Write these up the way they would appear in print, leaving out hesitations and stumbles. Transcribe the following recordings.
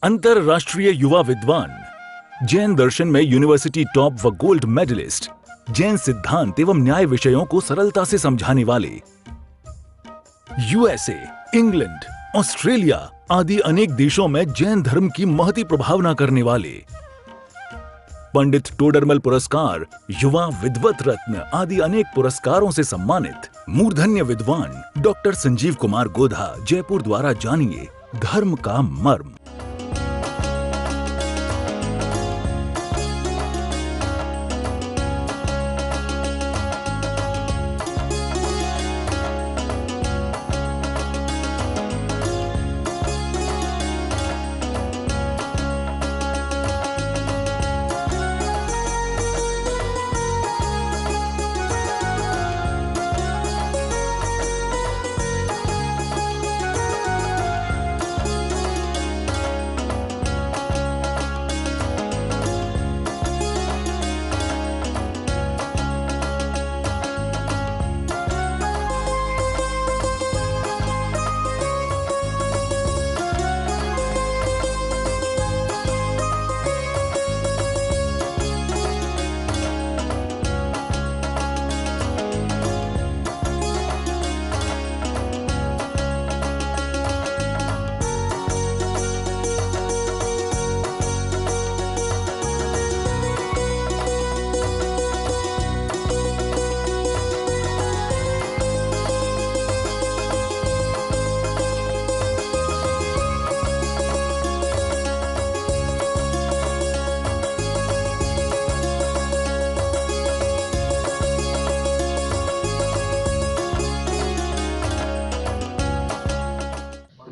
अंतरराष्ट्रीय युवा विद्वान, जैन दर्शन में यूनिवर्सिटी टॉप व गोल्ड मेडलिस्ट, जैन सिद्धांत एवं न्याय विषयों को सरलता से समझाने वाले, यूएसए, इंग्लैंड, ऑस्ट्रेलिया आदि अनेक देशों में जैन धर्म की महती प्रभावना करने वाले, पंडित टोडरमल पुरस्कार, युवा विद्वत रत्न आदि अनेक पुरस्कारों से सम्मानित मूर्धन्य विद्वान डॉक्टर संजीव कुमार गोधा जयपुर द्वारा जानिए धर्म का मर्म।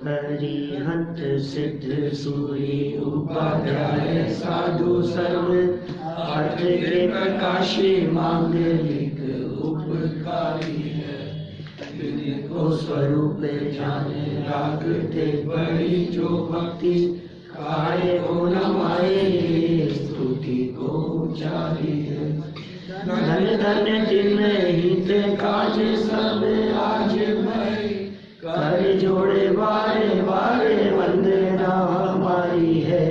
हरिहंत सिद्ध सूरी उपाध्याय साधु सर्व अर्थ के प्रकाशी मांगलिक उपकारी है। को स्वरूप जाने रागते बड़ी जो भक्ति काहे को न माए स्तुति को उचारी है। धन्य धन्य जिन्हें हित काज सब आज भय कर जोड़े बारे बारे वंदना हमारी है।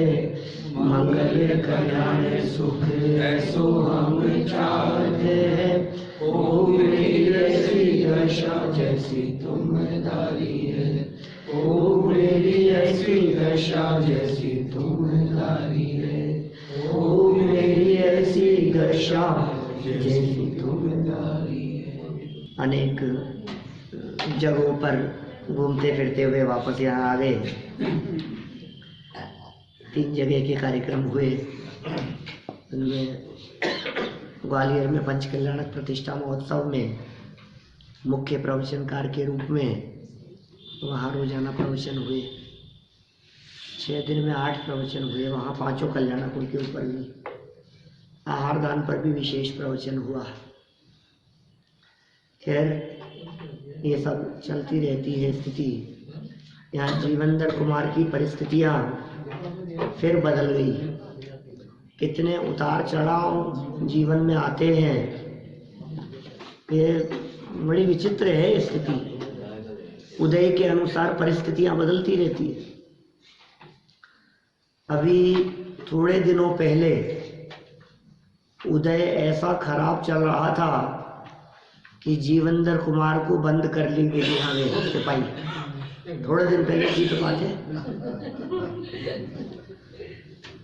मंगल कल्याण सुख ऐसो हम चाहते हैं। ओ मेरी ऐसी दशा जैसी तुमदारी है। ओ मेरी ऐसी दशा जैसी तुमदारी है। ओ मेरी ऐसी दशा जैसी तुमदारी है। अनेक जगहों पर घूमते फिरते हुए वापस यहाँ आ गए। 3 जगह के कार्यक्रम हुए। उनमें ग्वालियर में पंच कल्याणक प्रतिष्ठा महोत्सव में मुख्य प्रवचनकार के रूप में वहाँ रोजाना प्रवचन हुए। 6 दिन में 8 प्रवचन हुए। वहाँ 5 कल्याणक उनके ऊपर भी आहार दान पर भी विशेष प्रवचन हुआ। खैर ये सब चलती रहती है स्थिति। यहाँ जीवनधर कुमार की परिस्थितियाँ फिर बदल गई। कितने उतार चढ़ाव जीवन में आते हैं। ये बड़ी विचित्र है स्थिति। उदय के अनुसार परिस्थितियाँ बदलती रहती है। अभी थोड़े दिनों पहले उदय ऐसा खराब चल रहा था कि जीवनधर कुमार को बंद कर ली गई यहाँ में सिपाही। थोड़े दिन पहले की तो बात है।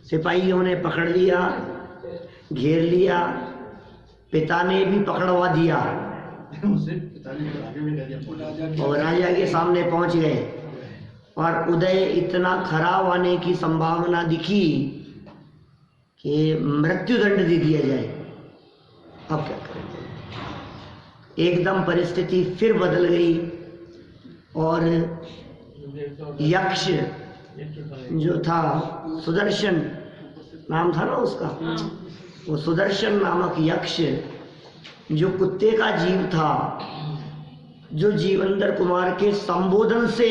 सिपाहियों ने पकड़ लिया, घेर लिया, पिता ने भी पकड़वा दिया और राजा के सामने पहुंच गए। और उदय इतना खराब आने की संभावना दिखी कि मृत्युदंड दे दिया जाए। अब क्या करें। एकदम परिस्थिति फिर बदल गई और यक्ष जो था, सुदर्शन नाम था ना उसका, वो सुदर्शन नामक यक्ष जो कुत्ते का जीव था, जो जीवनधर कुमार के संबोधन से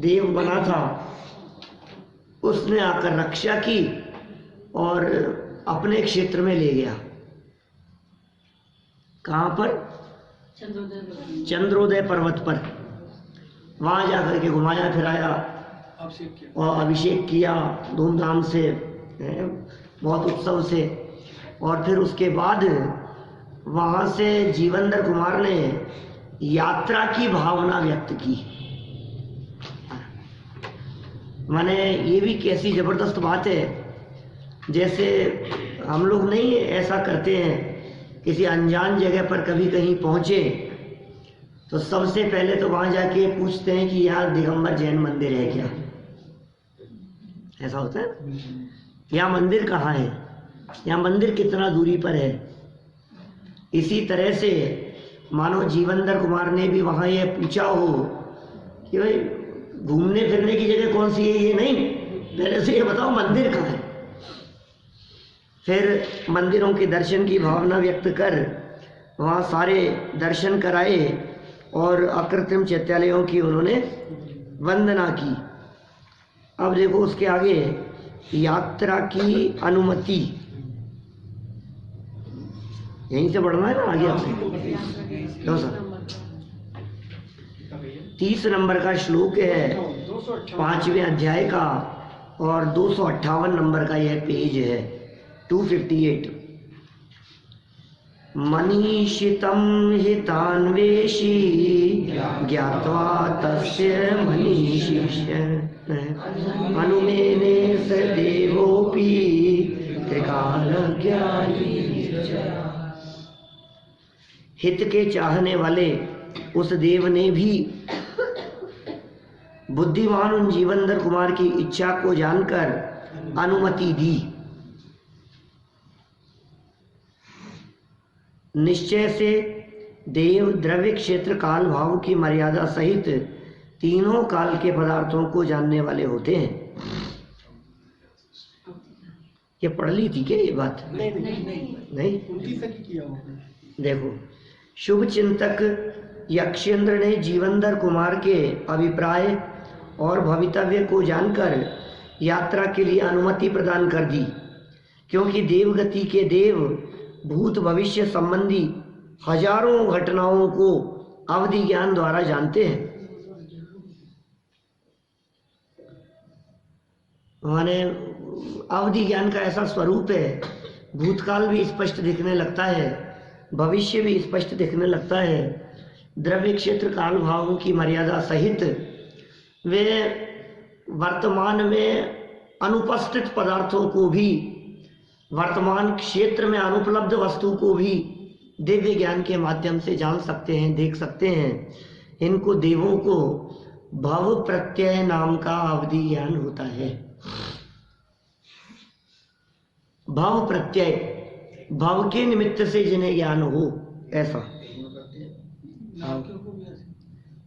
देव बना था, उसने आकर रक्षा की और अपने क्षेत्र में ले गया। कहाँ पर? चंद्रोदय पर्वत पर। वहां जाकर के घुमाया फिराया और अभिषेक किया धूमधाम से, बहुत उत्सव से। और फिर उसके बाद वहाँ से जीवनधर कुमार ने यात्रा की भावना व्यक्त की। माने ये भी कैसी जबरदस्त बात है, जैसे हम लोग नहीं ऐसा करते हैं, किसी अनजान जगह पर कभी कहीं पहुँचे तो सबसे पहले तो वहाँ जाके पूछते हैं कि यहाँ दिगंबर जैन मंदिर है क्या, ऐसा होता है ना, यहाँ मंदिर कहाँ है, यहाँ मंदिर कितना दूरी पर है। इसी तरह से मानो जीवनधर कुमार ने भी वहाँ ये पूछा हो कि भाई घूमने फिरने की जगह कौन सी है, ये नहीं, पहले से ये बताओ मंदिर कहाँ है। फिर मंदिरों के दर्शन की भावना व्यक्त कर वहाँ सारे दर्शन कराए और अकृत्रिम चैत्यालयों की उन्होंने वंदना की। अब देखो उसके आगे यात्रा की अनुमति, यहीं से बढ़ना है ना आगे आपसे। 30 नंबर का श्लोक है 5वें अध्याय का और 258 नंबर का यह पेज है 258। मनीषितं हितान्वेषी ज्ञात्वा तस्य मनीषिष्य अनुमेने स देवोऽपि त्रिकालज्ञानी। हित के चाहने वाले उस देव ने भी बुद्धिमान उन जीवनधर कुमार की इच्छा को जानकर अनुमति दी। निश्चय से देव द्रव्य क्षेत्र काल भाव की मर्यादा सहित तीनों काल के पदार्थों को जानने वाले होते हैं। ये पढ़ ली थी क्या ये बात? नहीं? देखो, शुभ चिंतक यक्षेंद्र ने जीवनधर कुमार के अभिप्राय और भवितव्य को जानकर यात्रा के लिए अनुमति प्रदान कर दी, क्योंकि देवगति के देव भूत भविष्य संबंधी हजारों घटनाओं को अवधि ज्ञान द्वारा जानते हैं। माने अवधि ज्ञान का ऐसा स्वरूप है, भूतकाल भी स्पष्ट दिखने लगता है, भविष्य भी स्पष्ट दिखने लगता है। द्रव्य क्षेत्र काल भावों की मर्यादा सहित वे वर्तमान में अनुपस्थित पदार्थों को भी, वर्तमान क्षेत्र में अनुपलब्ध वस्तु को भी दिव्य ज्ञान के माध्यम से जान सकते हैं, देख सकते हैं। इनको देवों को भव प्रत्यय नाम का अवधि ज्ञान होता है। भव प्रत्यय, भव के निमित्त से जिन्हें ज्ञान हो, ऐसा।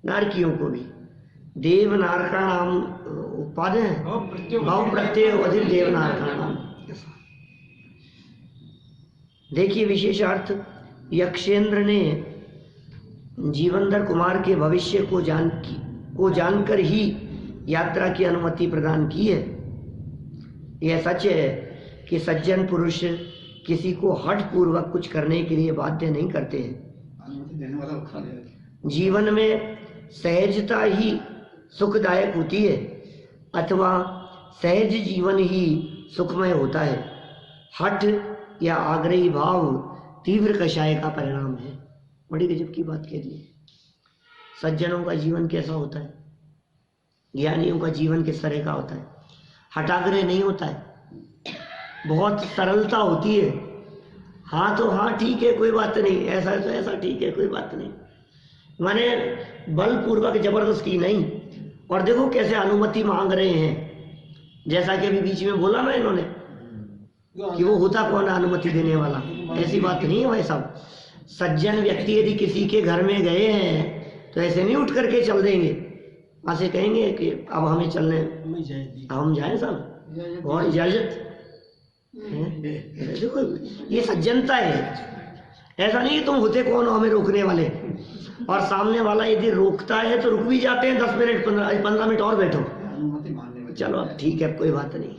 नारकियों को भी देव नार का नाम उपाधि है, भव प्रत्यय अधिक देव नार का नाम। देखिए विशेषार्थ, यक्षेंद्र ने जीवनधर कुमार के भविष्य को जानकर ही यात्रा की अनुमति प्रदान की है। यह सच है कि सज्जन पुरुष किसी को हठ पूर्वक कुछ करने के लिए बाध्य नहीं करते हैं। जीवन में सहजता ही सुखदायक होती है अथवा सहज जीवन ही सुखमय होता है। हठ या आग्रही भाव तीव्र कषाय का परिणाम है। बड़ी गजब की बात कह दी। सज्जनों का जीवन कैसा होता है, ज्ञानियों का जीवन किस तरह का होता है? हठाग्रह नहीं होता है, बहुत सरलता होती है। हाँ तो हाँ ठीक है, कोई बात नहीं, ऐसा है तो ऐसा ठीक है, कोई बात नहीं, माने बलपूर्वक जबरदस्ती नहीं। और देखो कैसे अनुमति मांग रहे हैं, जैसा कि अभी बीच में बोला ना इन्होंने कि वो होता कौन है अनुमति देने वाला, ऐसी बात नहीं है भाई साहब। सज्जन व्यक्ति यदि किसी के घर में गए हैं तो ऐसे नहीं उठ करके चल देंगे, ऐसे कहेंगे कि अब हमें चलने, हम जाएं साहब, और इजाजत। देखो ये सज्जनता है। ऐसा नहीं कि तुम होते कौन हो हमें रोकने वाले, और सामने वाला यदि रोकता है तो रुक भी जाते हैं, 10 मिनट 15 मिनट और बैठो, चलो अब ठीक है कोई बात नहीं,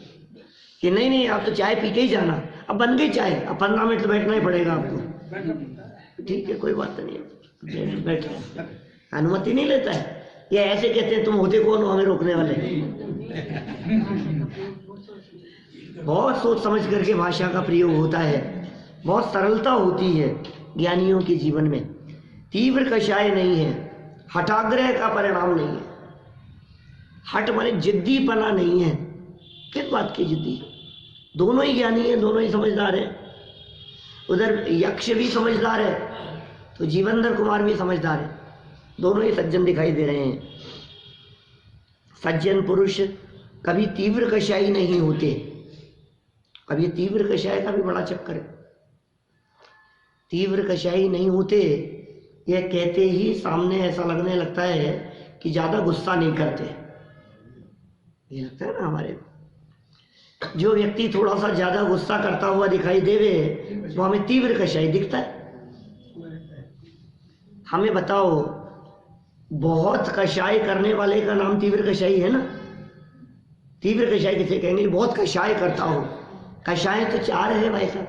कि नहीं नहीं आप तो चाय पी के ही जाना, अब बन गई चाय, अब 15 मिनट तो बैठना ही पड़ेगा आपको, ठीक है कोई बात नहीं, बैठो। अनुमति नहीं लेता है, ये ऐसे कहते हैं तुम होते कौन हो हमें रोकने वाले, बहुत सोच समझ करके भाषा का प्रयोग होता है, बहुत सरलता होती है ज्ञानियों के जीवन में। तीव्र कषाय नहीं है, हठाग्रह का परिणाम नहीं है। हठ माने जिद्दीपना नहीं है। किस बात की जिद्दी? दोनों ही ज्ञानी है, दोनों ही समझदार है। उधर यक्ष भी समझदार है तो जीवनधर कुमार भी समझदार है, दोनों ही सज्जन दिखाई दे रहे हैं। सज्जन पुरुष कभी तीव्र कषाई नहीं होते। अब ये तीव्र कषाय का भी बड़ा चक्कर है। तीव्र कषाई नहीं होते यह कहते ही सामने ऐसा लगने लगता है कि ज्यादा गुस्सा नहीं करते। ये लगता है ना हमारे, जो व्यक्ति थोड़ा सा ज्यादा गुस्सा करता हुआ दिखाई देवे वो हमें तीव्र कषाई दिखता है। हमें बताओ, बहुत कषाय करने वाले का नाम तीव्र कषाई है ना? तीव्र कषाय किसे कहेंगे? बहुत कषाय करता हो। कषाय तो चार है भाई साहब।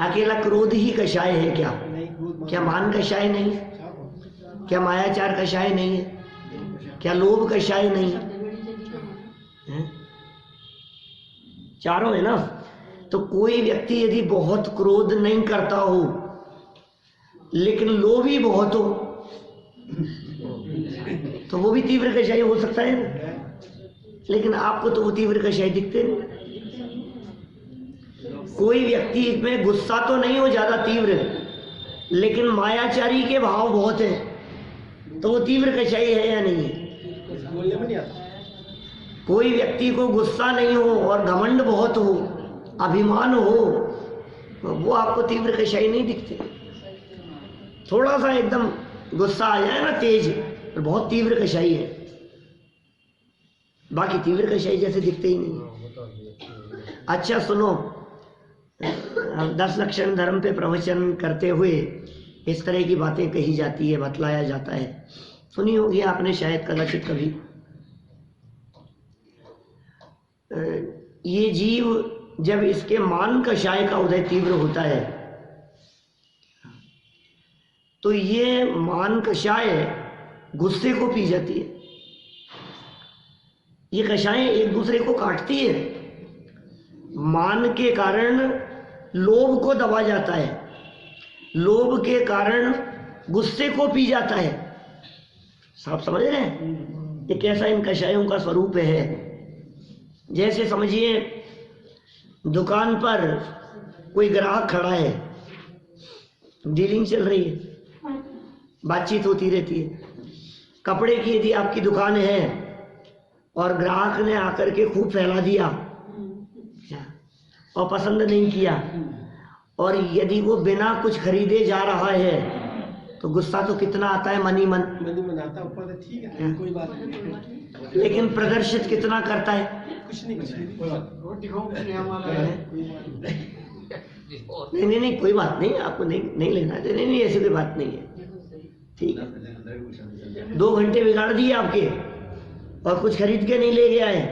अकेला क्रोध ही कषाय है क्या? क्या मान कषाय नहीं है? क्या मायाचार कषाय नहीं है? क्या लोभ कषाय नहीं है? चारों है ना। तो कोई व्यक्ति यदि बहुत क्रोध नहीं करता हो लेकिन लोभी बहुत हो तो वो भी तीव्र कषाय हो सकता है ना। लेकिन आपको तो वो तीव्र कषाय दिखते नहीं। कोई व्यक्ति में गुस्सा तो नहीं हो ज्यादा तीव्र लेकिन मायाचारी के भाव बहुत है तो वो तीव्र कषाय है या नहीं है? कोई व्यक्ति को गुस्सा नहीं हो और घमंड बहुत हो, अभिमान हो, तो वो आपको तीव्र कषाय नहीं दिखते। थोड़ा सा एकदम गुस्सा आ जाए ना तेज तो बहुत तीव्र कषाई है, बाकी तीव्र कषाई जैसे दिखते ही नहीं। अच्छा सुनो, 10 लक्षण धर्म पे प्रवचन करते हुए इस तरह की बातें कही जाती है, बतलाया जाता है। सुनी होगी आपने शायद कदाचित कभी। ये जीव जब इसके मान कषाय का उदय तीव्र होता है तो ये मान कषाय गुस्से को पी जाती है। ये कषाएं एक दूसरे को काटती है। मान के कारण लोभ को दबा जाता है, लोभ के कारण गुस्से को पी जाता है। साफ समझ रहे हैं? ये कैसा इन कषायों का स्वरूप है। जैसे समझिए दुकान पर कोई ग्राहक खड़ा है, डीलिंग चल रही है, बातचीत होती रहती है। कपड़े की यदि आपकी दुकान है और ग्राहक ने आकर के खूब फैला दिया और पसंद नहीं किया और यदि वो बिना कुछ खरीदे जा रहा है तो गुस्सा तो कितना आता है, मन ही मन आता ऊपर, ठीक है कोई बात नहीं, लेकिन प्रदर्शित कितना करता है, कुछ नहीं नहीं कोई बात नहीं, आपको नहीं लेना है, नहीं ऐसी कोई बात नहीं है, ठीक है। 2 घंटे बिगाड़ दिए आपके और कुछ खरीद के नहीं ले गया है।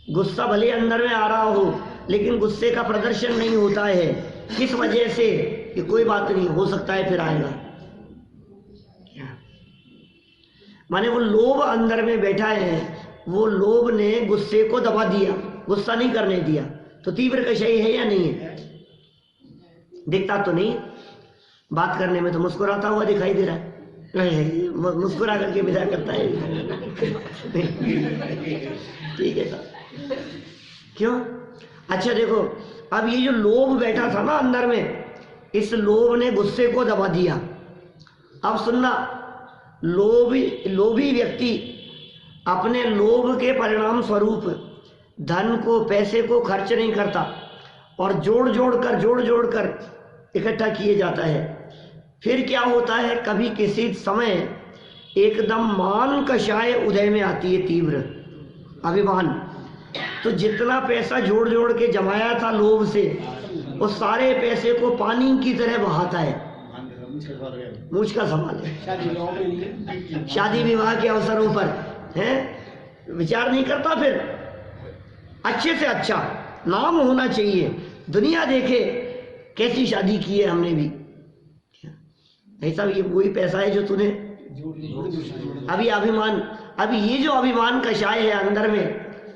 गुस्सा भले अंदर में आ रहा हो लेकिन गुस्से का प्रदर्शन नहीं होता है। किस वजह से? कि कोई बात नहीं, हो सकता है फिर आएगा। माने वो लोभ अंदर में बैठा है, वो लोभ ने गुस्से को दबा दिया, गुस्सा नहीं करने दिया। तो तीव्र कषाय है या नहीं है? दिखता तो नहीं, बात करने में तो मुस्कुराता हुआ दिखाई दे रहा है, मुस्कुरा करके विदा करता है। ठीक है सर, क्यों? अच्छा देखो, अब ये जो लोभ बैठा था ना अंदर में, इस लोभ ने गुस्से को दबा दिया। अब सुनना, लोभी व्यक्ति अपने लोभ के परिणाम स्वरूप धन को, पैसे को खर्च नहीं करता और जोड़ जोड़ कर इकट्ठा किए जाता है। फिर क्या होता है, कभी किसी समय एकदम मान कषाय उदय में आती है, तीव्र अभिमान। तो जितना पैसा जोड़ के जमाया था लोभ से, वो सारे पैसे को पानी की तरह बहाता है। मूछ का सवाल है। शादी विवाह के अवसरों पर है, विचार नहीं करता। फिर अच्छे से अच्छा नाम होना चाहिए, दुनिया देखे कैसी शादी की है हमने भी। ऐसा ये वही पैसा है जो तूने अभी अभिमान। अब ये जो अभिमान कषाय है अंदर में,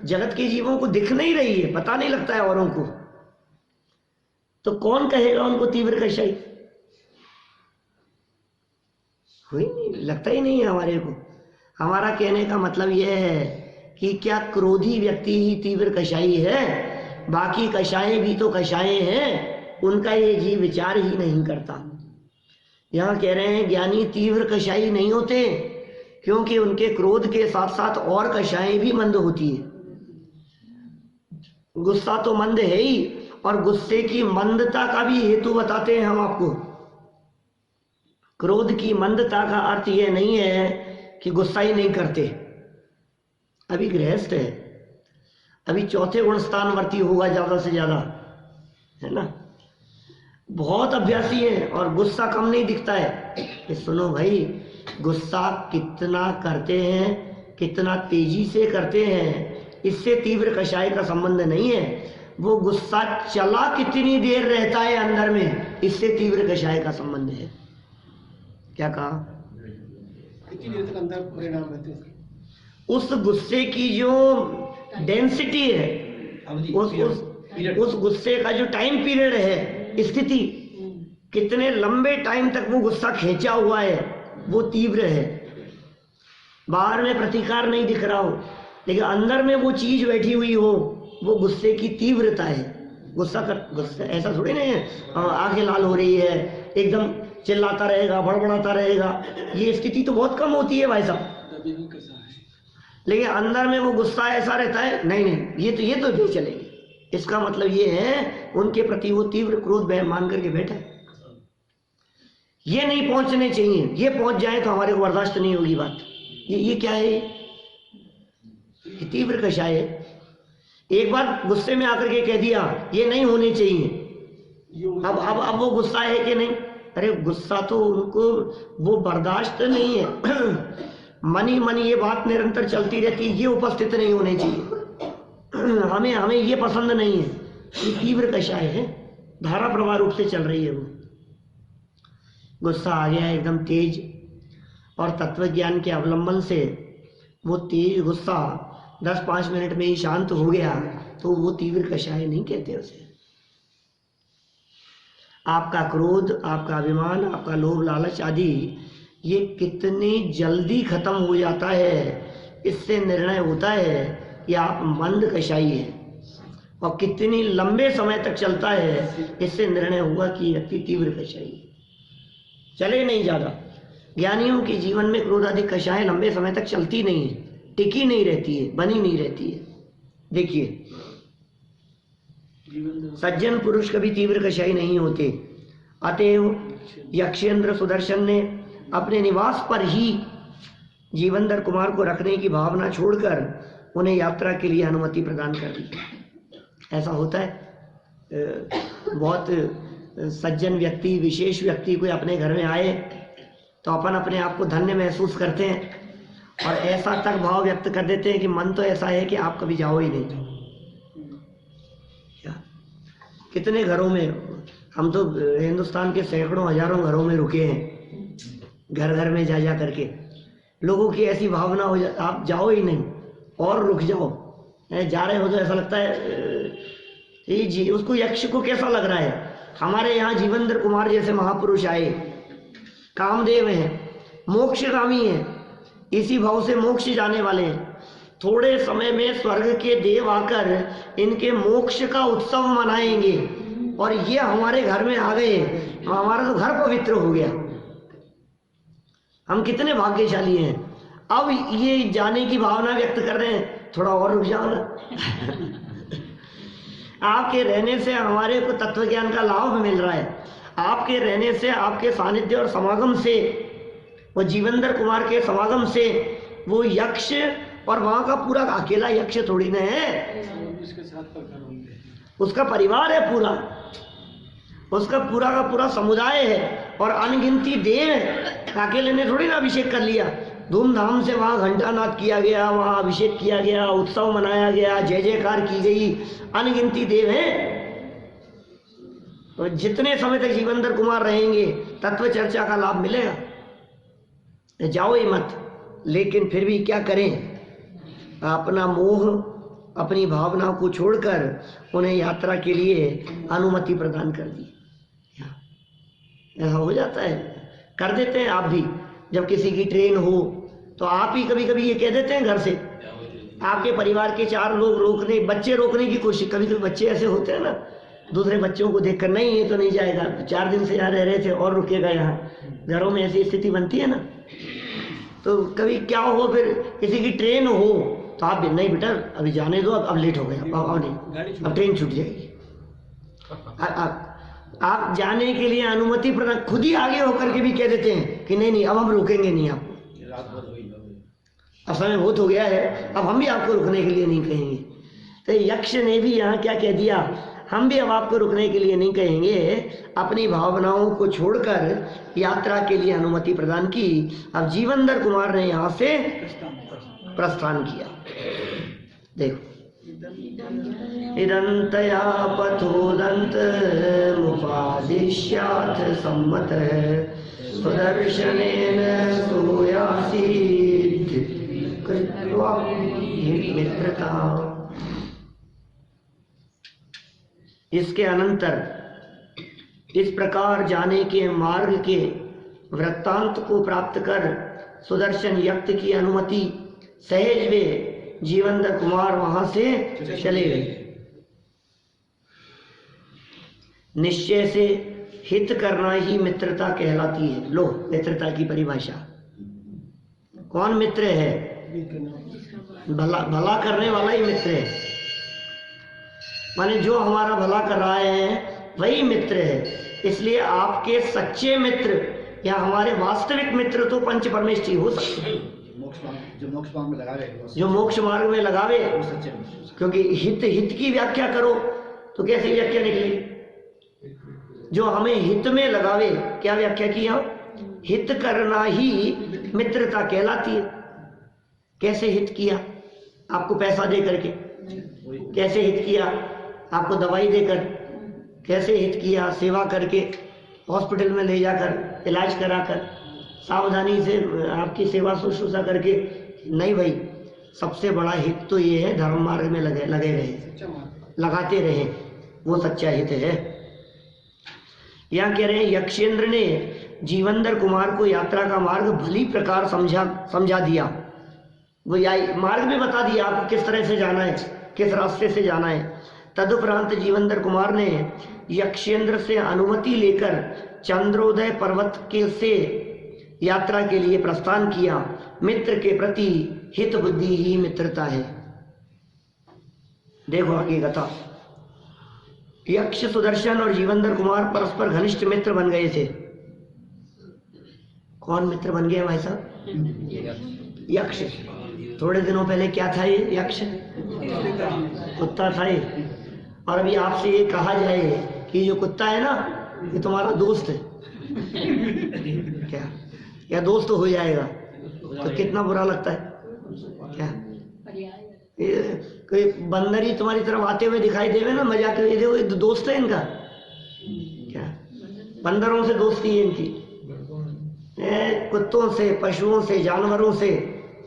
जगत के जीवों को दिख नहीं रही है, पता नहीं लगता है औरों को, तो कौन कहेगा उनको तीव्र कषाय? हुई नहीं, लगता ही नहीं है हमारे को। हमारा कहने का मतलब यह है कि क्या क्रोधी व्यक्ति ही तीव्र कषाई है? बाकी कषाय भी तो कषाय हैं, उनका ये जीव विचार ही नहीं करता। यहाँ कह रहे हैं ज्ञानी तीव्र कषाई नहीं होते, क्योंकि उनके क्रोध के साथ साथ और कषाएं भी मंद होती है। गुस्सा तो मंद है ही, और गुस्से की मंदता का भी हेतु बताते हैं हम आपको। क्रोध की मंदता का अर्थ यह नहीं है कि गुस्सा ही नहीं करते। अभी गृहस्थ है, अभी चौथे गुण स्थानवर्ती होगा ज्यादा से ज्यादा, है ना, बहुत अभ्यासी है और गुस्सा कम नहीं दिखता है। कि सुनो भाई, गुस्सा कितना करते हैं, कितना तेजी से करते हैं, इससे तीव्र कषाय का संबंध नहीं है। वो गुस्सा चला कितनी देर रहता है अंदर में, इससे तीव्र कषाय का संबंध है। क्या कहा? कितनी देर तक अंदर परिणाम रहते हैं उस गुस्से की जो डेंसिटी है, उस गुस्से का जो टाइम पीरियड है, स्थिति, कितने लंबे टाइम तक वो गुस्सा खींचा हुआ है, वो तीव्र है। बाहर में प्रतिकार नहीं दिख रहा हो, लेकिन अंदर में वो चीज बैठी हुई हो, वो गुस्से की तीव्रता है। गुस्सा ऐसा थोड़ी नहीं है आंखें लाल हो रही है, एकदम चिल्लाता रहेगा, बड़बड़ाता रहेगा, ये स्थिति तो बहुत कम होती है भाई साहब। लेकिन अंदर में वो गुस्सा ऐसा रहता है, नहीं नहीं, ये तो नहीं चलेगी। इसका मतलब ये है उनके प्रति वो तीव्र क्रोध मान करके बैठा है। ये नहीं पहुंचने चाहिए, ये पहुंच जाए तो हमारे को बर्दाश्त नहीं होगी बात। ये क्या है? ये तीव्र कषाय है। एक बार गुस्से में आकर के कह दिया ये नहीं होने चाहिए, अब वो गुस्सा है कि नहीं? अरे गुस्सा तो उनको वो बर्दाश्त नहीं है। मन ही मन ये बात निरंतर चलती रहती है, ये उपस्थित नहीं होने चाहिए, हमें ये पसंद नहीं है। ये तीव्र कषाय है, धारा प्रवाह रूप से चल रही है। वो गुस्सा आ गया एकदम तेज, और तत्व ज्ञान के अवलंबन से वो तेज गुस्सा 10-5 मिनट में ही शांत हो गया, तो वो तीव्र कषाय नहीं कहते उसे। आपका क्रोध, आपका अभिमान, आपका लोभ लालच आदि ये कितनी जल्दी खत्म हो जाता है, इससे निर्णय होता है कि आप मंद कषाई है। और कितनी लंबे समय तक चलता है, इससे निर्णय हुआ कि व्यक्ति तीव्र कषाई है। चले नहीं ज्यादा। ज्ञानियों के जीवन में क्रोध आदि कषाय लंबे समय तक चलती नहीं है, टिकी नहीं रहती है, बनी नहीं रहती है। देखिए, सज्जन पुरुष कभी तीव्र कषाई नहीं होते। अतएव यक्षेंद्र सुदर्शन ने अपने निवास पर ही जीवनधर कुमार को रखने की भावना छोड़कर उन्हें यात्रा के लिए अनुमति प्रदान कर दी। ऐसा होता है, बहुत सज्जन व्यक्ति, विशेष व्यक्ति कोई अपने घर में आए तो अपन अपने आप को धन्य महसूस करते हैं, और ऐसा तक भाव व्यक्त कर देते हैं कि मन तो ऐसा है कि आप कभी जाओ ही नहीं। कितने घरों में, हम तो हिंदुस्तान के सैकड़ों हजारों घरों में रुके हैं, घर घर में जा करके लोगों की ऐसी भावना हो जाती, आप जाओ ही नहीं और रुक जाओ। जा रहे हो तो ऐसा लगता है जी, उसको यक्ष को कैसा लग रहा है। हमारे यहाँ जीवनधर कुमार जैसे महापुरुष आए, कामदेव हैं, मोक्षगामी हैं, इसी भाव से मोक्ष जाने वाले हैं। थोड़े समय में स्वर्ग के देव आकर इनके मोक्ष का उत्सव मनाएंगे, और ये हमारे घर में आ गए, हमारा तो घर पवित्र हो गया। हम कितने भाग्यशाली हैं। अब ये जाने की भावना व्यक्त कर रहे हैं, थोड़ा और रुक जाओ ना। आपके रहने से हमारे को तत्व ज्ञान का लाभ मिल रहा है। आपके रहने से, आपके सानिध्य और समागम से, वो जीवनधर कुमार के समागम से, वो यक्ष, और वहां का पूरा अकेला यक्ष थोड़ी ना है, उसका परिवार है पूरा, उसका पूरा का पूरा समुदाय है, और अनगिनती देव है। अकेले ने थोड़ी ना अभिषेक कर लिया। धूमधाम से वहाँ घंटानाद किया गया, वहाँ अभिषेक किया गया, उत्सव मनाया गया, जय जयकार की गई, अनगिनती देव हैं। तो जितने समय तक जीवनधर कुमार रहेंगे तत्व चर्चा का लाभ मिलेगा। जाओ ही मत, लेकिन फिर भी क्या करें, अपना मोह, अपनी भावनाओं को छोड़कर उन्हें यात्रा के लिए अनुमति प्रदान कर दी। ऐसा हो जाता है, कर देते हैं आप भी। जब किसी की ट्रेन हो तो आप ही कभी कभी ये कह देते हैं घर से, आपके परिवार के 4 लोग रोकने, बच्चे रोकने की कोशिश, कभी कभी बच्चे ऐसे होते हैं ना, दूसरे बच्चों को देखकर नहीं ये तो नहीं जाएगा, 4 दिन से यहाँ रह रहे थे और रुकेगा यहाँ। घरों में ऐसी स्थिति बनती है ना। तो कभी क्या हो, फिर किसी की ट्रेन हो तो आप नहीं बेटा अभी जाने दो, अब लेट हो गया, अब नहीं, अब ट्रेन छूट जाएगी। आप जाने के लिए अनुमति प्रदान, खुद ही आगे होकर के भी कह देते हैं कि नहीं नहीं अब हम रुकेंगे नहीं आपको, अब समय बहुत हो गया है, अब हम भी आपको रुकने के लिए नहीं कहेंगे। तो यक्ष ने भी यहाँ क्या कह दिया, हम भी अब आपको रुकने के लिए नहीं कहेंगे, अपनी भावनाओं को छोड़कर यात्रा के लिए अनुमति प्रदान की। अब जीवंदर कुमार ने यहाँ से प्रस्थान किया। देखो, इदंतया पथोदंत मुपादिश्याथ सम्मत सुदर्शनेन सोयासीत् कृत्वा मित्रता। इसके अनंतर इस प्रकार जाने के मार्ग के वृत्तांत को प्राप्त कर सुदर्शन यक्त की अनुमति सहज वे जीवंदर कुमार वहां से चले गए। निश्चय से हित करना ही मित्रता कहलाती है। लो, मित्रता की परिभाषा, कौन मित्र है? भला भला करने वाला ही मित्र है। माने जो हमारा भला कर रहा है वही मित्र है। इसलिए आपके सच्चे मित्र या हमारे वास्तविक मित्र तो पंच परमेष्ठी हो सकते हैं, जो मोक्ष मार्ग में लगावे। क्योंकि हित की व्याख्या करो तो कैसी व्याख्या निकली? जो हमें हित में लगावे, क्या व्याख्या किया? हित करना ही मित्रता कहलाती है। कैसे हित किया? आपको पैसा दे करके। कैसे हित किया? आपको दवाई देकर। कैसे हित किया? सेवा करके, हॉस्पिटल में ले जाकर इलाज कराकर, सावधानी से आपकी सेवा शुश्रूषा करके। नहीं भाई, सबसे बड़ा हित तो ये है धर्म मार्ग में लगे रहे, लगाते रहे, वो सच्चा हित है। यहाँ कह रहे हैं यक्षेंद्र ने जीवंदर कुमार को यात्रा का मार्ग भली प्रकार समझा दिया। वो मार्ग भी बता दिया आपको किस तरह से जाना है, किस रास्ते से जाना है। तदुपरांत जीवंदर कुमार ने यक्षेंद्र से अनुमति लेकर चंद्रोदय पर्वत के से यात्रा के लिए प्रस्थान किया। मित्र के प्रति हित बुद्धि ही मित्रता है। देखो आगे कथा। यक्ष सुदर्शन और जीवंदर कुमार परस्पर घनिष्ठ मित्र बन गए थे। कौन मित्र बन गए भाई साहब? यक्ष। थोड़े दिनों पहले क्या था ये? यक्ष कुत्ता था ये। और अभी आपसे ये कहा जाए कि जो कुत्ता है ना, ये तुम्हारा दोस्त है, क्या दोस्त हो जाएगा तो कितना बुरा लगता है? क्या कोई बंदर ही तुम्हारी तरफ आते हुए दिखाई देवे ना, मजाक में, देखो ये दोस्त है इनका। क्या बंदरों से दोस्ती है इनकी, कुत्तों से, पशुओं से, जानवरों से।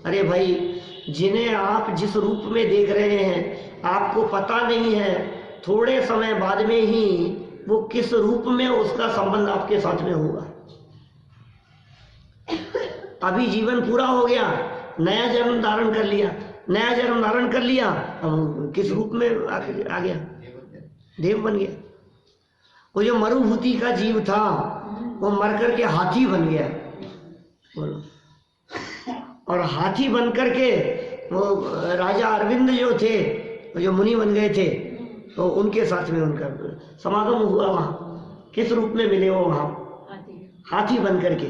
अरे भाई, जिन्हें आप जिस रूप में देख रहे हैं आपको पता नहीं है थोड़े समय बाद में ही वो किस रूप में उसका संबंध आपके साथ में होगा। अभी जीवन पूरा हो गया, नया जन्म धारण कर लिया, नया जन्म धारण कर लिया, अब किस रूप में आ गया? देव बन गया। वो जो मरुभूति का जीव था वो मर करके हाथी बन गया। बोलो। और हाथी बन करके वो राजा अरविंद जो थे, जो मुनि बन गए थे, तो उनके साथ में उनका समागम हुआ। वहाँ किस रूप में मिले वो? वहाँ हाथी बन करके।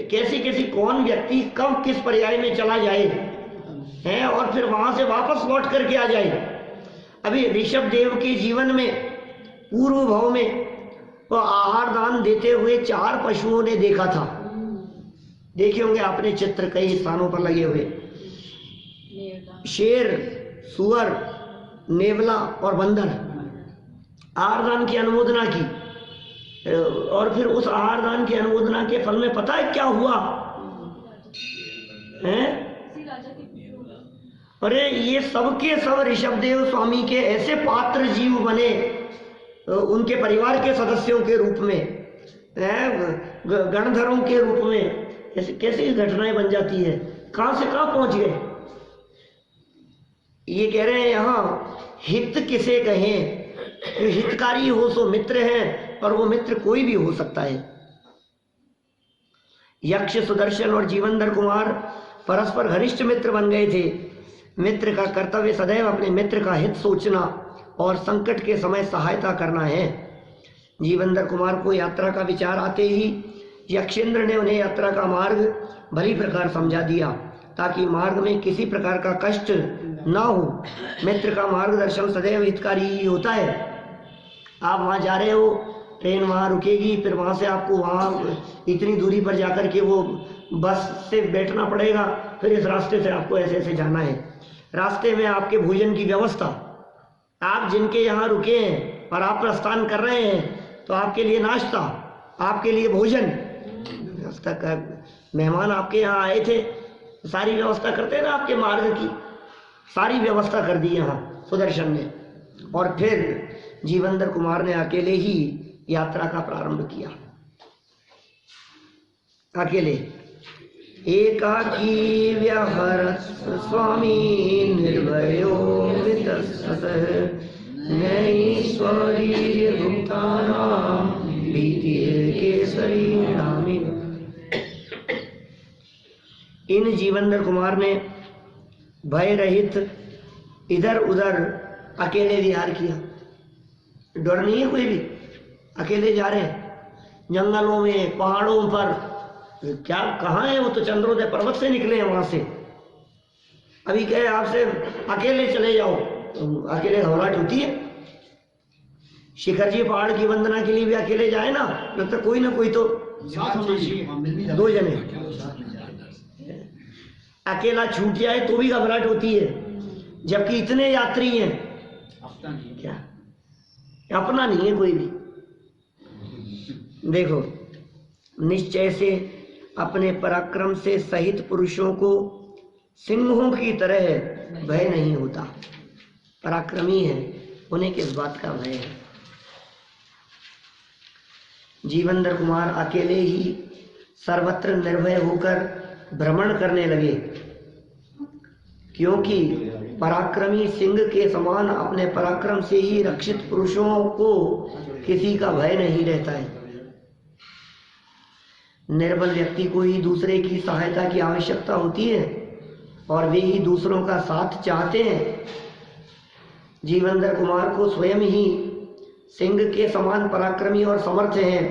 कैसी कैसी कौन व्यक्ति कब किस पर्याय में चला जाए है और फिर वहां से वापस लौट करके आ जाए। अभी ऋषभ देव के जीवन में पूर्व भाव में वो आहार दान देते हुए 4 पशुओं ने देखा था। देखे होंगे आपने चित्र कई स्थानों पर लगे हुए। शेर, सुअर, नेवला और बंदर। आहार दान की अनुमोदना की और फिर उस आहार दान की अनुमोदना के फल में पता है क्या हुआ? अरे ये सबके सब ऋषभदेव स्वामी के ऐसे पात्र जीव बने, उनके परिवार के सदस्यों के रूप में, गणधरों के रूप में, ऐसे कैसे घटनाएं बन जाती है, कहां से कहां पहुंच गए। ये कह रहे हैं यहाँ हित किसे कहें, हितकारी हो सो मित्र हैं, और वो मित्र कोई भी हो सकता है। यक्ष सुदर्शन और जीवनधर कुमार परस्पर घनिष्ठ मित्र बन गए थे। मित्र का कर्तव्य सदैव अपने मित्र का हित सोचना और संकट के समय सहायता करना है। जीवनधर कुमार को यात्रा का विचार आते ही यक्षेंद्र ने उन्हें यात्रा का मार्ग भली प्रकार समझा दिया, ताकि मार्ग में किसी प्रकार का कष्ट ना हो। मित्र का मार्गदर्शन सदैव हितकारी ही होता है। आप वहाँ जा रहे हो, ट्रेन वहाँ रुकेगी, फिर वहाँ से आपको वहाँ इतनी दूरी पर जाकर के वो बस से बैठना पड़ेगा, फिर इस रास्ते से आपको ऐसे ऐसे जाना है। रास्ते में आपके भोजन की व्यवस्था, आप जिनके यहाँ रुके हैं और आप प्रस्थान कर रहे हैं, तो आपके लिए नाश्ता, आपके लिए भोजन व्यवस्था कर, मेहमान आपके यहाँ आए थे, सारी व्यवस्था करते हैं ना आपके मार्ग की, सारी व्यवस्था कर दी यहाँ सुदर्शन ने। और फिर जीवनधर कुमार ने अकेले ही यात्रा का प्रारंभ किया। अकेले एकाकी व्यहरत् स्वामी निर्भयो वितस्ततः नैश्वर्य भूतानां भीतिर्केसरी नामी। इन जीवनधर कुमार ने भय रहित इधर उधर अकेले विहार किया। डर नहीं है कोई भी, अकेले जा रहे हैं जंगलों में, पहाड़ों पर। क्या कहाँ है वो, तो चंद्रोदय पर्वत से निकले हैं वहां से। अभी कहे आपसे अकेले चले जाओ, तो अकेले घबराहट होती है। शिखर जी पहाड़ की वंदना के लिए भी अकेले जाए ना, तो कोई ना कोई तो दो जने, अकेला छूट जाए तो भी घबराहट होती है, जबकि इतने यात्री हैं। क्या अपना नहीं है कोई भी। देखो, निश्चय से अपने पराक्रम से सहित पुरुषों को सिंहों की तरह भय नहीं होता। पराक्रमी है, उन्हें किस बात का भय है। जीवनधर कुमार अकेले ही सर्वत्र निर्भय होकर भ्रमण करने लगे, क्योंकि पराक्रमी सिंह के समान अपने पराक्रम से ही रक्षित पुरुषों को किसी का भय नहीं रहता है। निर्बल व्यक्ति को ही दूसरे की सहायता की आवश्यकता होती है, और वे ही दूसरों का साथ चाहते हैं। जीवनधर कुमार को स्वयं ही सिंह के समान पराक्रमी और समर्थ हैं,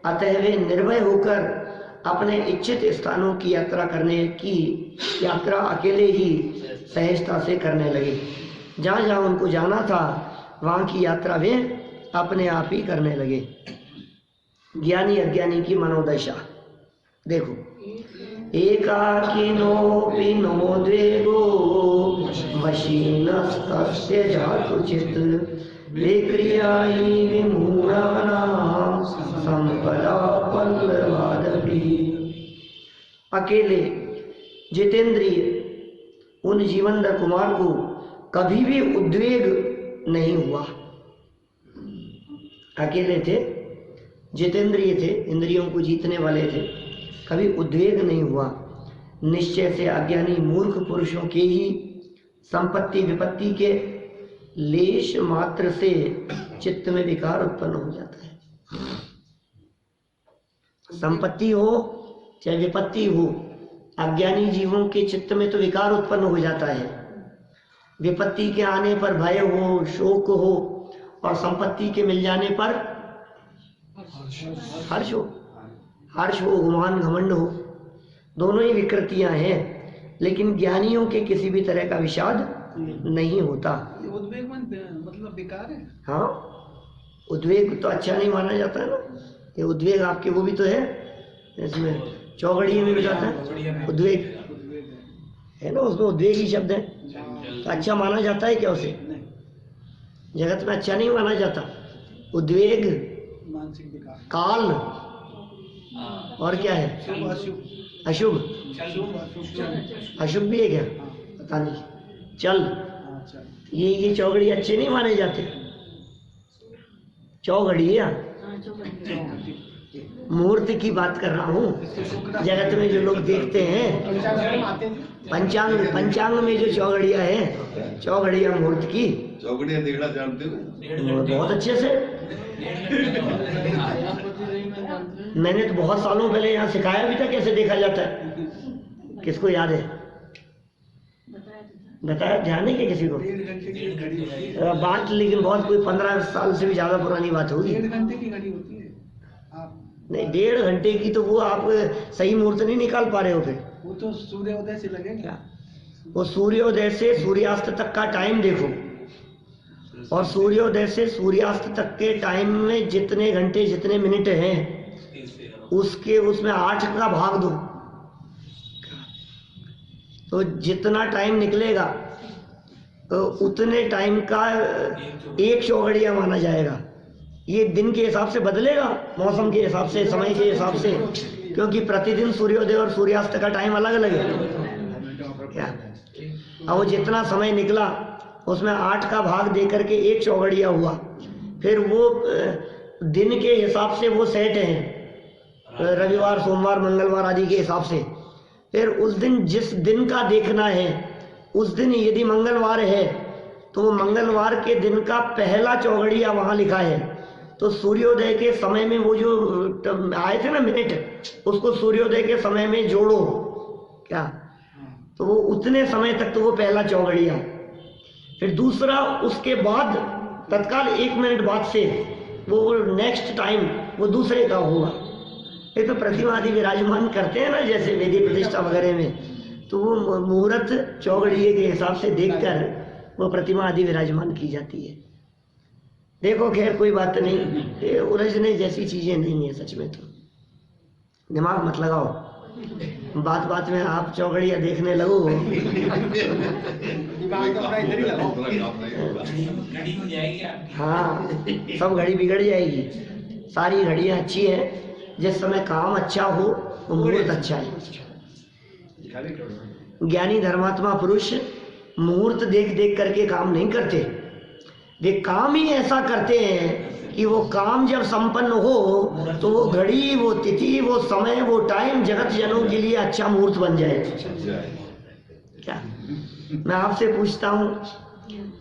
अतः वे निर्भय होकर अपने इच्छित स्थानों की यात्रा अकेले ही सहजता से करने लगे। जहाँ जहाँ उनको जाना था वहाँ की यात्रा वे अपने आप ही करने लगे। ज्ञानी अज्ञानी की मनोदशा देखो। एकाकिनोऽपि नोद्वेगो मशीनस्तस्य जातुचित् विक्रियायै विमूढानां संपदा पल्लवादपि। अकेले जितेंद्रिय उन जीवनधर कुमार को कभी भी उद्वेग नहीं हुआ। अकेले थे, जितेंद्रिय थे, इंद्रियों को जीतने वाले थे, कभी उद्वेग नहीं हुआ। निश्चय से अज्ञानी मूर्ख पुरुषों के ही संपत्ति विपत्ति के लेश मात्र से चित्त में विकार उत्पन्न हो जाता है। संपत्ति हो चाहे विपत्ति हो, अज्ञानी जीवों के चित्त में तो विकार उत्पन्न हो जाता है। विपत्ति के आने पर भय हो, शोक हो, और संपत्ति के मिल जाने पर हर्ष हो, गुमान घमंड हो। दोनों ही विकृतियां हैं, लेकिन ज्ञानियों के किसी भी तरह का विषाद नहीं होता। उद्वेग मतलब विकार है। हाँ, उद्वेग तो अच्छा नहीं माना जाता है ना। ये उद्वेग आपके वो भी तो है, इसमें चौगड़ी में भी जाता है उद्वेग, है ना, उसमें उद्वेग ही शब्द है। तो अच्छा माना जाता है क्या उसे? जगत में अच्छा नहीं माना जाता। उद्वेग, मानसिक विकार, काल, और क्या है? अशुभ। अशुभ भी है क्या? पता नहीं। चल, ये चौघड़ी अच्छे नहीं माने जाते। चौघड़ी है, मुहूर्त की बात कर रहा हूँ। जगत में जो लोग देखते हैं पंचांग में जो चौघड़िया है, चौघड़िया मुहूर्त की चौकड़ियाँ देखना जानते हो? बहुत अच्छे से। मैंने तो बहुत सालों पहले यहाँ सिखाया भी था कैसे देखा जाता है। किसको याद है? बताया, ध्यान है क्या किसी को? बात लेकिन बहुत, कोई 15 साल से भी ज्यादा पुरानी बात होगी। 1.5 घंटे की घड़ी होती है। नहीं, 1.5 घंटे की तो वो आप सही मुहूर्त नहीं निकाल पा रहे हो फिर। वो तो सूर्योदय से लगेगा। वो सूर्योदय से सूर्यास्त तक का टाइम देखो, और सूर्योदय से सूर्यास्त तक के टाइम में जितने घंटे जितने मिनट हैं उसके उसमें 8 का भाग दो, तो जितना टाइम निकलेगा तो उतने टाइम का एक चौघड़िया माना जाएगा। ये दिन के हिसाब से बदलेगा, मौसम के हिसाब से, समय के हिसाब से, क्योंकि प्रतिदिन सूर्योदय और सूर्यास्त का टाइम अलग अलग है क्या। अब वो जितना समय निकला उसमें 8 का भाग दे करके एक चौघड़िया हुआ। फिर वो दिन के हिसाब से वो सेट हैं, रविवार सोमवार मंगलवार आदि के हिसाब से। फिर उस दिन जिस दिन का देखना है, उस दिन यदि मंगलवार है तो वो मंगलवार के दिन का पहला चौघड़िया वहाँ लिखा है। तो सूर्योदय के समय में वो जो आए थे ना मिनट, उसको सूर्योदय के समय में जोड़ो क्या, तो वो उतने समय तक तो वो पहला चौघड़िया। फिर दूसरा, उसके बाद तत्काल 1 मिनट बाद से वो नेक्स्ट टाइम वो दूसरे का होगा। ये तो प्रतिमा आदि विराजमान करते हैं ना, जैसे वेदी प्रतिष्ठा वगैरह में, तो वो मुहूर्त चौघड़िए के हिसाब से देखकर वो प्रतिमा आदि विराजमान की जाती है। देखो खैर कोई बात नहीं, ये उलझने जैसी चीजें नहीं है सच में। तो दिमाग मत लगाओ, बात बात में आप चौघड़िया देखने लगो। हाँ, सब घड़ी बिगड़ जाएगी। सारी घड़ियां अच्छी है, जिस समय काम अच्छा हो वो मुहूर्त अच्छा है। ज्ञानी धर्मात्मा पुरुष मुहूर्त देख देख करके काम नहीं करते, वे काम ही ऐसा करते हैं कि वो काम जब संपन्न हो तो वो घड़ी, वो तिथि, वो समय, वो टाइम जगत जनों के लिए अच्छा मुहूर्त बन जाए। क्या मैं आपसे पूछता हूँ,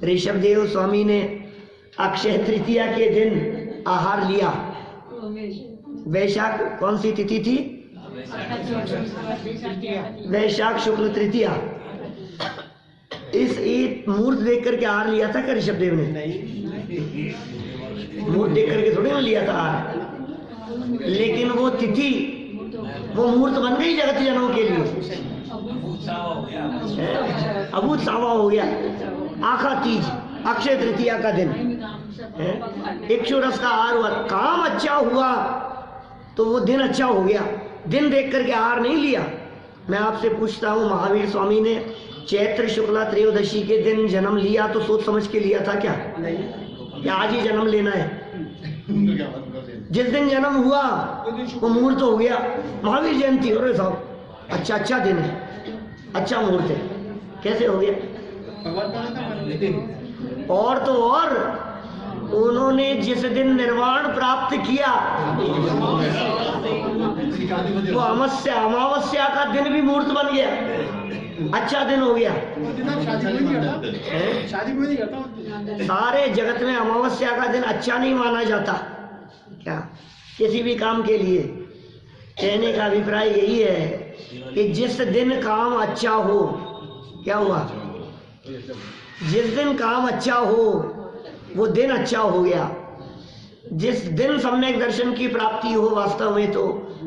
ऋषभदेव स्वामी ने अक्षय तृतीया के दिन आहार लिया। वैशाख कौन सी तिथि थी? वैशाख शुक्ल तृतीया। इस एक मुहूर्त देख करके आहार लिया था क्या ऋषभदेव ने? मुहूर्त देख करके थोड़ी ना लिया था आहार, लेकिन वो तिथि, वो मुहूर्त बन गई जगत जनों के लिए। अभूत सावा हो गया। आखा तीज, अक्षय तृतीया का दिन, इक्षुरस का आहार हुआ, काम अच्छा हुआ तो वो दिन अच्छा हो गया। दिन देख करके आहार नहीं लिया। मैं आपसे पूछता हूँ, महावीर स्वामी ने चैत्र शुक्ला त्रयोदशी के दिन जन्म लिया तो सोच समझ के लिया था क्या? या आज ही जन्म लेना है? जिस दिन जन्म हुआ वो मुहूर्त हो गया। महावीर जयंती, अरे साहब अच्छा दिन है, अच्छा मुहूर्त है, कैसे हो गया? और तो और उन्होंने जिस दिन निर्वाण प्राप्त किया वो अमावस्या का दिन भी मुहूर्त बन गया, अच्छा दिन हो गया। सारे जगत में अमावस्या का दिन अच्छा नहीं माना जाता क्या, किसी भी काम के लिए। कहने का अभिप्राय यही है कि जिस दिन काम अच्छा हो, क्या हुआ? जिस दिन काम अच्छा हो वो दिन अच्छा हो गया। जिस दिन सम्यक दर्शन की प्राप्ति हो वास्तव में, तो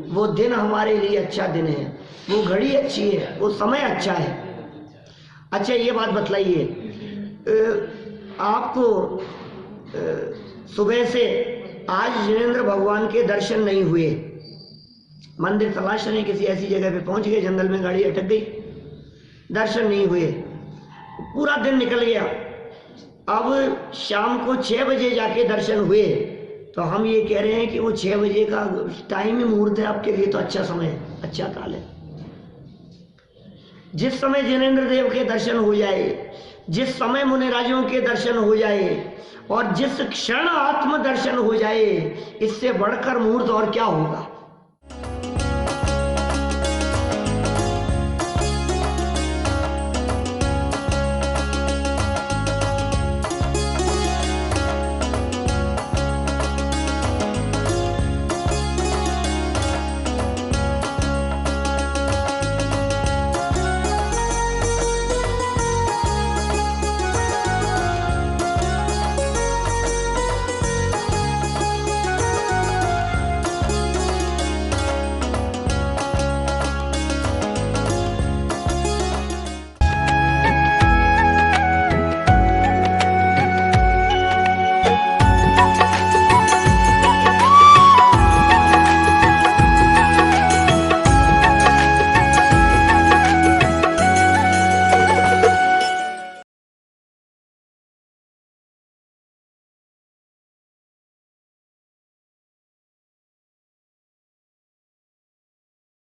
वो दिन हमारे लिए अच्छा दिन है, वो घड़ी अच्छी है, वो समय अच्छा है। अच्छा ये बात बतलाइए, आपको सुबह से आज जिनेंद्र भगवान के दर्शन नहीं हुए, मंदिर तलाश रहे, किसी ऐसी जगह पे पहुंच गए, जंगल में गाड़ी अटक गई, दर्शन नहीं हुए, पूरा दिन निकल गया। अब शाम को 6 बजे जाके दर्शन हुए, तो हम ये कह रहे हैं कि वो 6 बजे का टाइम ही मुहूर्त है आपके लिए, तो अच्छा समय है, अच्छा काल है। जिस समय जिनेंद्र देव के दर्शन हो जाए, जिस समय मुनिराजों के दर्शन हो जाए और जिस क्षण आत्म दर्शन हो जाए, इससे बढ़कर मुहूर्त और क्या होगा।